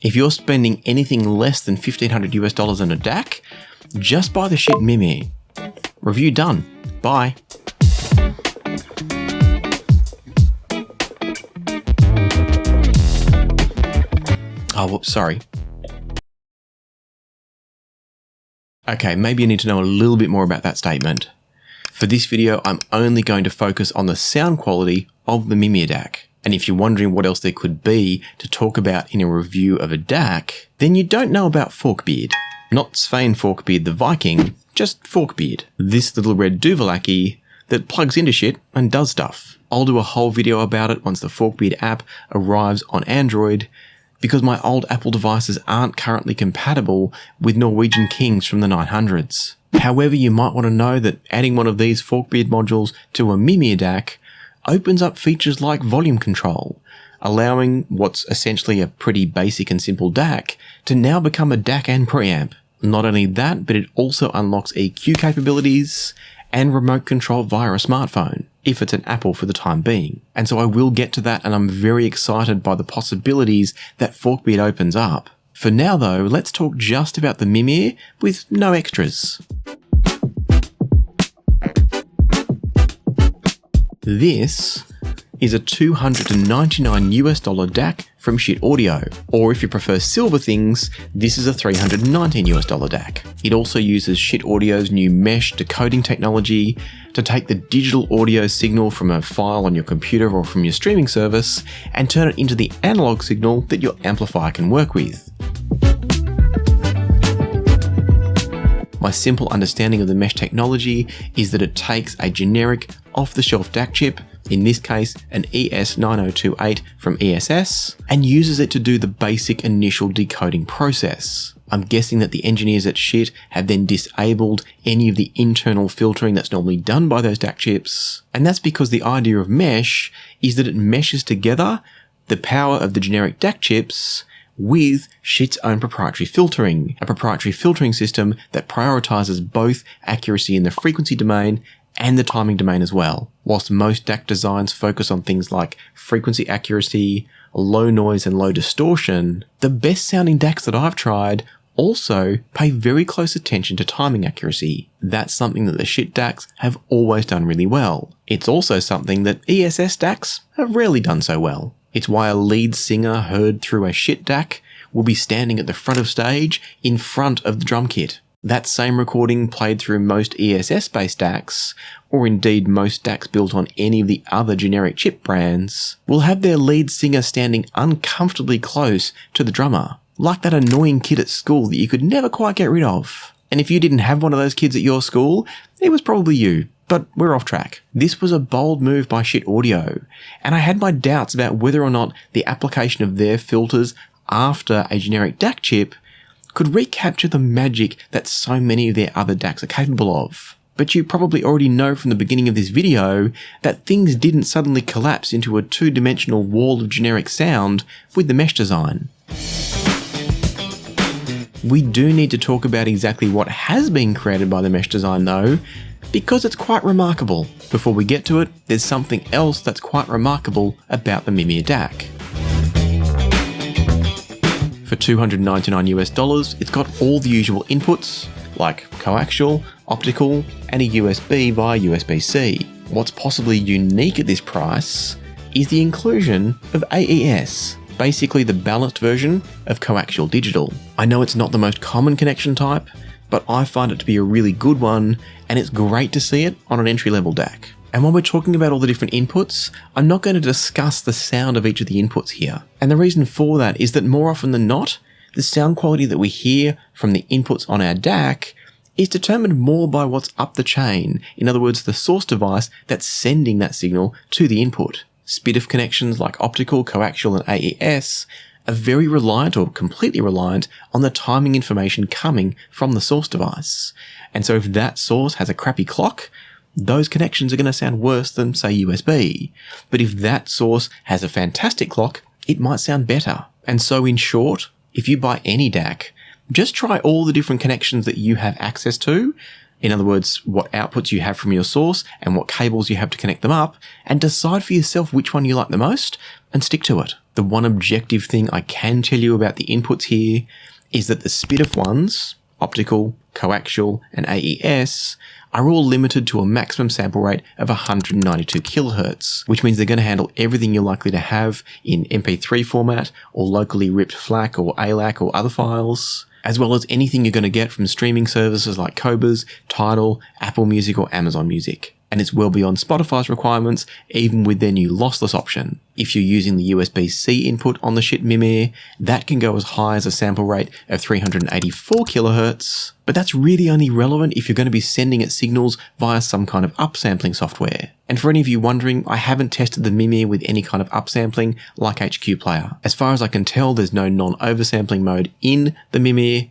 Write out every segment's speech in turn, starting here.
If you're spending anything less than $1,500 on a DAC, just buy the Schiit Mimir. Review done. Bye. Oh, whoops, sorry. Okay, maybe you need to know a little bit more about that statement. For this video, I'm only going to focus on the sound quality of the Mimir DAC. And if you're wondering what else there could be to talk about in a review of a DAC, then you don't know about Forkbeard. Not Svein Forkbeard the Viking, just Forkbeard. This little red duvalacky that plugs into Schiit and does stuff. I'll do a whole video about it once the Forkbeard app arrives on Android, because my old Apple devices aren't currently compatible with Norwegian Kings from the 900s. However, you might want to know that adding one of these Forkbeard modules to a Mimir DAC opens up features like volume control, allowing what's essentially a pretty basic and simple DAC to now become a DAC and preamp. Not only that, but it also unlocks EQ capabilities and remote control via a smartphone, if it's an Apple for the time being. And so I will get to that, and I'm very excited by the possibilities that Forkbeard opens up. For now though, let's talk just about the Mimir with no extras. This is a $299 DAC from Schiit Audio, or if you prefer silver things, this is a $319 DAC. It also uses Schiit Audio's new mesh decoding technology to take the digital audio signal from a file on your computer or from your streaming service and turn it into the analog signal that your amplifier can work with. My simple understanding of the mesh technology is that it takes a generic off-the-shelf DAC chip, in this case an ES9028 from ESS, and uses it to do the basic initial decoding process. I'm guessing that the engineers at Schiit have then disabled any of the internal filtering that's normally done by those DAC chips, and that's because the idea of mesh is that it meshes together the power of the generic DAC chips with Schiit's own proprietary filtering, a proprietary filtering system that prioritizes both accuracy in the frequency domain and the timing domain as well. Whilst most DAC designs focus on things like frequency accuracy, low noise and low distortion, the best sounding DACs that I've tried also pay very close attention to timing accuracy. That's something that the Schiit DACs have always done really well. It's also something that ESS DACs have rarely done so well. It's why a lead singer heard through a Schiit DAC will be standing at the front of stage in front of the drum kit. That same recording played through most ESS-based DACs, or indeed most DACs built on any of the other generic chip brands, will have their lead singer standing uncomfortably close to the drummer, like that annoying kid at school that you could never quite get rid of. And if you didn't have one of those kids at your school, it was probably you. But we're off track. This was a bold move by Schiit Audio, and I had my doubts about whether or not the application of their filters after a generic DAC chip could recapture the magic that so many of their other DACs are capable of. But you probably already know from the beginning of this video that things didn't suddenly collapse into a two-dimensional wall of generic sound with the mesh design. We do need to talk about exactly what has been created by the mesh design though, because it's quite remarkable. Before we get to it, there's something else that's quite remarkable about the Mimir DAC. For $299, it's got all the usual inputs, like coaxial, optical, and a USB via USB-C. What's possibly unique at this price is the inclusion of AES, basically the balanced version of coaxial digital. I know it's not the most common connection type, but I find it to be a really good one, and it's great to see it on an entry-level DAC. And while we're talking about all the different inputs, I'm not going to discuss the sound of each of the inputs here. And the reason for that is that more often than not, the sound quality that we hear from the inputs on our DAC is determined more by what's up the chain. In other words, the source device that's sending that signal to the input. SPDIF connections like optical, coaxial, and AES are very reliant or completely reliant on the timing information coming from the source device. And so if that source has a crappy clock, those connections are going to sound worse than, say, USB. But if that source has a fantastic clock, it might sound better. And so in short, if you buy any DAC, just try all the different connections that you have access to. In other words, what outputs you have from your source and what cables you have to connect them up, and decide for yourself which one you like the most and stick to it. The one objective thing I can tell you about the inputs here is that the SPDIF ones, optical, coaxial, and AES, are all limited to a maximum sample rate of 192 kHz, which means they're going to handle everything you're likely to have in MP3 format or locally ripped FLAC or ALAC or other files, as well as anything you're going to get from streaming services like Qobuz, Tidal, Apple Music, or Amazon Music. And it's well beyond Spotify's requirements, even with their new lossless option. If you're using the USB-C input on the Schiit Mimir, that can go as high as a sample rate of 384 kHz, but that's really only relevant if you're going to be sending it signals via some kind of upsampling software. And for any of you wondering, I haven't tested the Mimir with any kind of upsampling like HQ Player. As far as I can tell, there's no non-oversampling mode in the Mimir,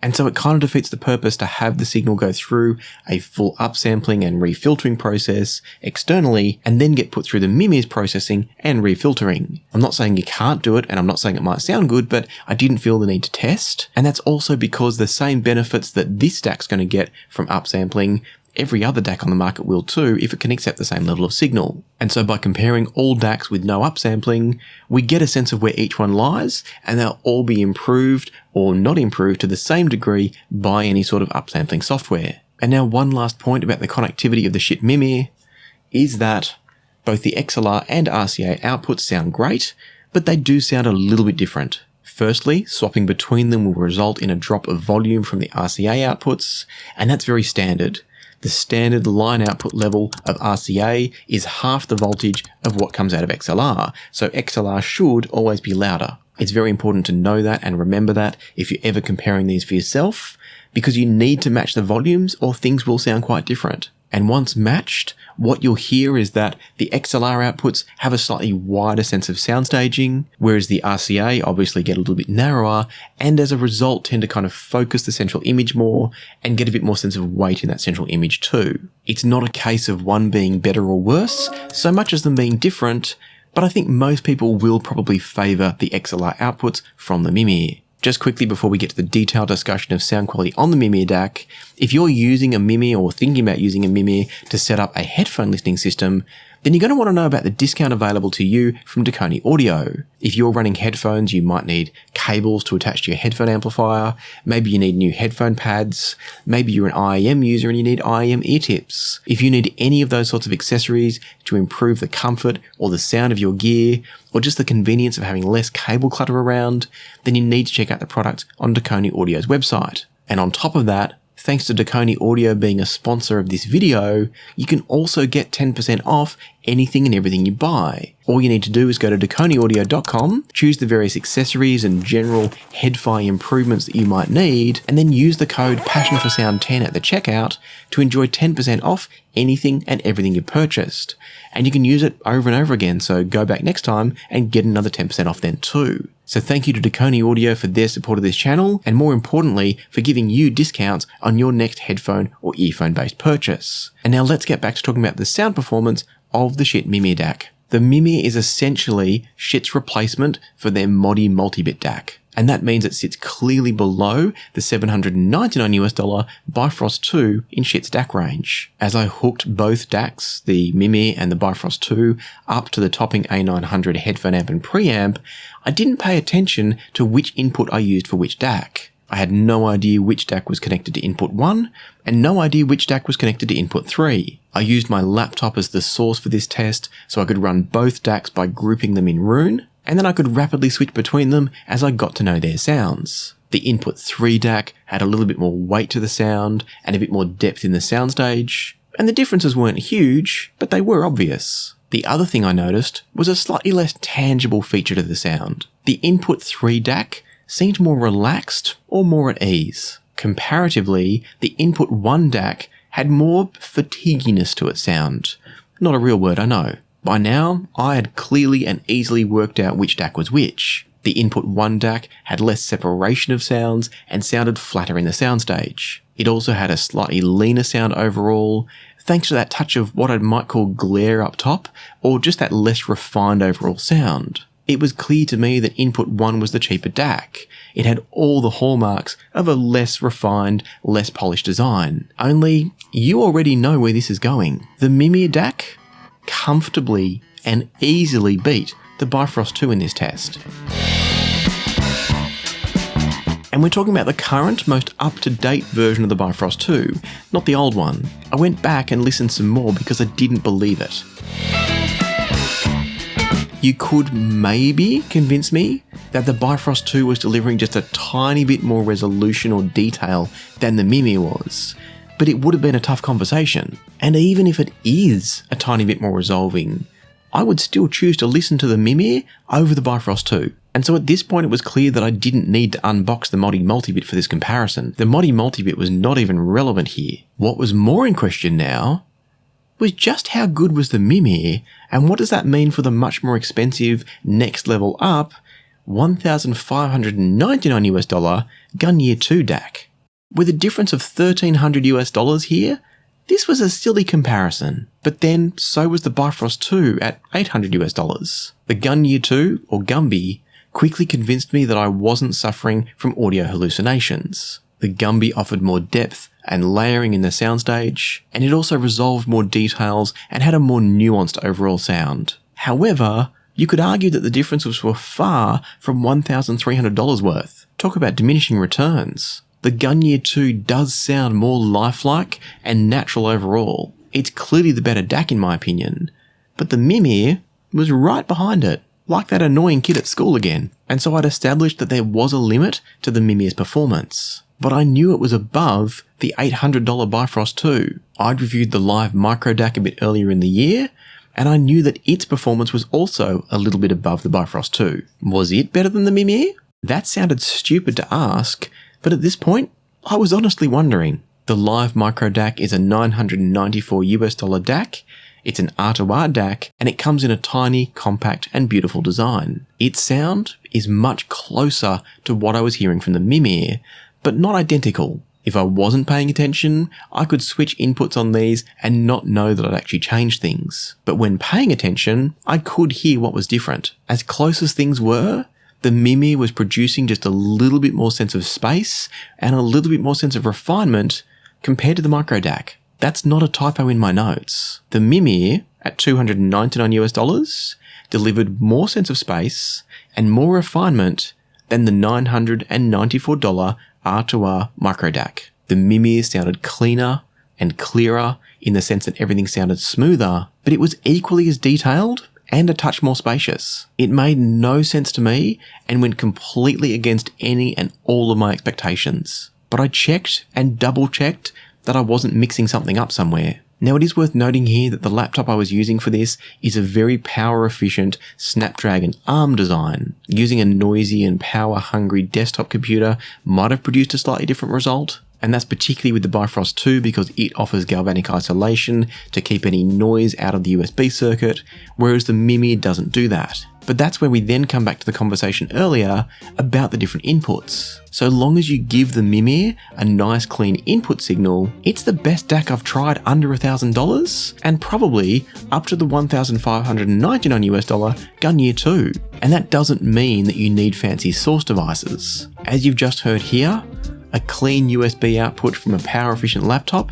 and so it kind of defeats the purpose to have the signal go through a full upsampling and refiltering process externally and then get put through the Mimir's processing and refiltering. I'm not saying you can't do it, and I'm not saying it might sound good, but I didn't feel the need to test. And that's also because the same benefits that this DAC's going to get from upsampling, every other DAC on the market will too if it can accept the same level of signal. And so by comparing all DACs with no upsampling, we get a sense of where each one lies, and they'll all be improved or not improved to the same degree by any sort of upsampling software. And now one last point about the connectivity of the Schiit Mimir is that both the XLR and RCA outputs sound great, but they do sound a little bit different. Firstly, swapping between them will result in a drop of volume from the RCA outputs, and that's very standard. The standard line output level of RCA is half the voltage of what comes out of XLR, so XLR should always be louder. It's very important to know that and remember that if you're ever comparing these for yourself, because you need to match the volumes or things will sound quite different. And once matched, what you'll hear is that the XLR outputs have a slightly wider sense of sound staging, whereas the RCA obviously get a little bit narrower, and as a result tend to kind of focus the central image more and get a bit more sense of weight in that central image too. It's not a case of one being better or worse, so much as them being different, but I think most people will probably favour the XLR outputs from the Mimir. Just quickly before we get to the detailed discussion of sound quality on the Mimir DAC, if you're using a Mimir or thinking about using a Mimir to set up a headphone listening system, then you're going to want to know about the discount available to you from Deconi Audio. If you're running headphones, you might need cables to attach to your headphone amplifier, maybe you need new headphone pads, maybe you're an IEM user and you need IEM ear tips. If you need any of those sorts of accessories to improve the comfort or the sound of your gear, or just the convenience of having less cable clutter around, then you need to check out the product on Deconi Audio's website. And on top of that, thanks to Deconi Audio being a sponsor of this video, you can also get 10% off anything and everything you buy. All you need to do is go to deconiaudio.com, choose the various accessories and general head-fi improvements that you might need, and then use the code PassionForSound10 at the checkout to enjoy 10% off anything and everything you purchased. And you can use it over and over again, so go back next time and get another 10% off then too. So thank you to Deconi Audio for their support of this channel, and more importantly, for giving you discounts on your next headphone or earphone-based purchase. And now let's get back to talking about the sound performance of the Schiit Mimir DAC. The Mimir is essentially Schiit's replacement for their Modi multi-bit DAC. And that means it sits clearly below the $799 Bifrost 2 in Schiit's DAC range. As I hooked both DACs, the Mimir and the Bifrost 2, up to the topping A900 headphone amp and preamp, I didn't pay attention to which input I used for which DAC. I had no idea which DAC was connected to input 1, and no idea which DAC was connected to input 3. I used my laptop as the source for this test, so I could run both DACs by grouping them in Roon, and then I could rapidly switch between them as I got to know their sounds. The input 3 DAC had a little bit more weight to the sound, and a bit more depth in the soundstage, and the differences weren't huge, but they were obvious. The other thing I noticed was a slightly less tangible feature to the sound. The input 3 DAC seemed more relaxed or more at ease. Comparatively, the input 1 DAC had more fatiguiness to its sound. Not a real word, I know. By now, I had clearly and easily worked out which DAC was which. The input 1 DAC had less separation of sounds and sounded flatter in the soundstage. It also had a slightly leaner sound overall, thanks to that touch of what I might call glare up top, or just that less refined overall sound. It was clear to me that input 1 was the cheaper DAC. It had all the hallmarks of a less refined, less polished design. Only, you already know where this is going. The Mimir DAC comfortably and easily beat the Bifrost 2 in this test. And we're talking about the current, most up-to-date version of the Bifrost 2, not the old one. I went back and listened some more because I didn't believe it. You could maybe convince me that the Bifrost 2 was delivering just a tiny bit more resolution or detail than the Mimir was, but it would have been a tough conversation. And even if it is a tiny bit more resolving, I would still choose to listen to the Mimir over the Bifrost 2. And so at this point it was clear that I didn't need to unbox the Modi multibit for this comparison. The Modi multibit was not even relevant here. What was more in question now was just how good was the Mimir, and what does that mean for the much more expensive, next level up, $1,599 Gungnir 2 DAC. With a difference of $1,300 here, this was a silly comparison, but then so was the Bifrost 2 at $800. The Gungnir 2, or Gumby, quickly convinced me that I wasn't suffering from audio hallucinations. The Gumby offered more depth and layering in the soundstage, and it also resolved more details and had a more nuanced overall sound. However, you could argue that the differences were far from $1,300 worth. Talk about diminishing returns. The Gungnir 2 does sound more lifelike and natural overall. It's clearly the better DAC in my opinion, but the Mimir was right behind it, like that annoying kid at school again. And so I'd established that there was a limit to the Mimir's performance, but I knew it was above the $800 Bifrost 2. I'd reviewed the LAiV micro DAC a bit earlier in the year, and I knew that its performance was also a little bit above the Bifrost 2. Was it better than the Mimir? That sounded stupid to ask, but at this point, I was honestly wondering. The LAiV micro DAC is a $994 DAC, it's an R2R DAC, and it comes in a tiny, compact, and beautiful design. Its sound is much closer to what I was hearing from the Mimir, but not identical. If I wasn't paying attention, I could switch inputs on these and not know that I'd actually changed things. But when paying attention, I could hear what was different. As close as things were, the Mimir was producing just a little bit more sense of space and a little bit more sense of refinement compared to the micro DAC. That's not a typo in my notes. The Mimir, at $299, delivered more sense of space and more refinement than the $994 R2R micro DAC. The Mimir sounded cleaner and clearer in the sense that everything sounded smoother, but it was equally as detailed and a touch more spacious. It made no sense to me and went completely against any and all of my expectations. But I checked and double checked that I wasn't mixing something up somewhere. Now it is worth noting here that the laptop I was using for this is a very power efficient Snapdragon ARM design. Using a noisy and power hungry desktop computer might have produced a slightly different result. And that's particularly with the Bifrost 2 because it offers galvanic isolation to keep any noise out of the USB circuit, whereas the Mimir doesn't do that. But that's where we then come back to the conversation earlier about the different inputs. So long as you give the Mimir a nice clean input signal, it's the best DAC I've tried under $1,000 and probably up to the $1,599 Gungnir 2. And that doesn't mean that you need fancy source devices. As you've just heard here, a clean USB output from a power efficient laptop,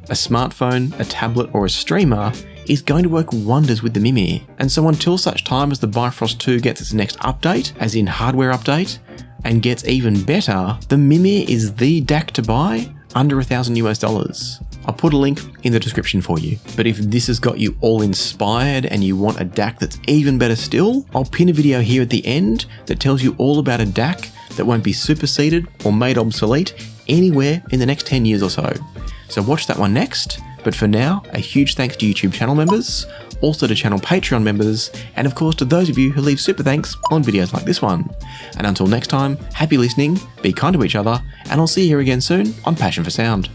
a smartphone, a tablet or a streamer is going to work wonders with the Mimir. And so until such time as the Bifrost 2 gets its next update, as in hardware update, and gets even better, the Mimir is the DAC to buy under $1,000. I'll put a link in the description for you. But if this has got you all inspired and you want a DAC that's even better still, I'll pin a video here at the end that tells you all about a DAC that won't be superseded or made obsolete anywhere in the next 10 years or so. So watch that one next. But for now, a huge thanks to YouTube channel members, also to channel Patreon members, and of course to those of you who leave super thanks on videos like this one. And until next time, happy listening, be kind to each other, and I'll see you here again soon on Passion for Sound.